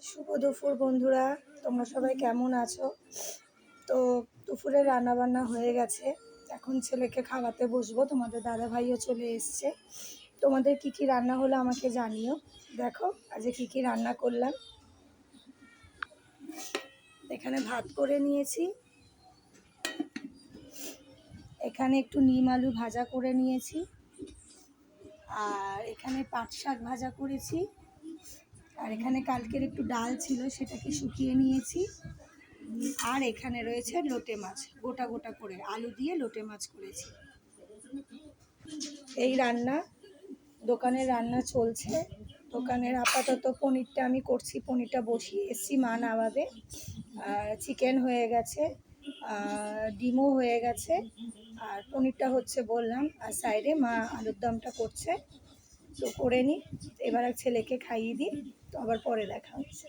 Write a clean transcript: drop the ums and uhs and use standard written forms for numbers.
শুভ দুপুর বন্ধুরা, তোমরা সবাই কেমন আছো? তো দুপুরে রান্নাবান্না হয়ে গেছে, এখন ছেলেকে খাওয়াতে বসবো। তোমাদের দাদা ভাইও চলে এসছে। তোমাদের কি কি রান্না হলো আমাকে জানিও। দেখো আজকে কি কি রান্না করলাম। এখানে ভাত করে নিয়েছি, এখানে একটু নিম আলু ভাজা করে নিয়েছি, আর এখানে পাট শাক ভাজা করেছি, আর এখানে কালকের একটু ডাল ছিল সেটাকে শুকিয়ে নিয়েছি, আর এখানে রয়েছে লোটে মাছ, গোটা গোটা করে আলু দিয়ে লোটে মাছ করেছি। এই রান্না, দোকানের রান্না চলছে। দোকানের আপাতত পনিরটা আমি করছি, পনিরটা বসিয়ে এসছি, মা নামাবে। আর চিকেন হয়ে গেছে, ডিমও হয়ে গেছে, আর পনিরটা হচ্ছে বললাম, আর সাইডে মা আলুর দমটা করছে। তো করে নিই, এবার ছেলেকে খাইয়ে দিই, তো আবার পরে দেখা হচ্ছে।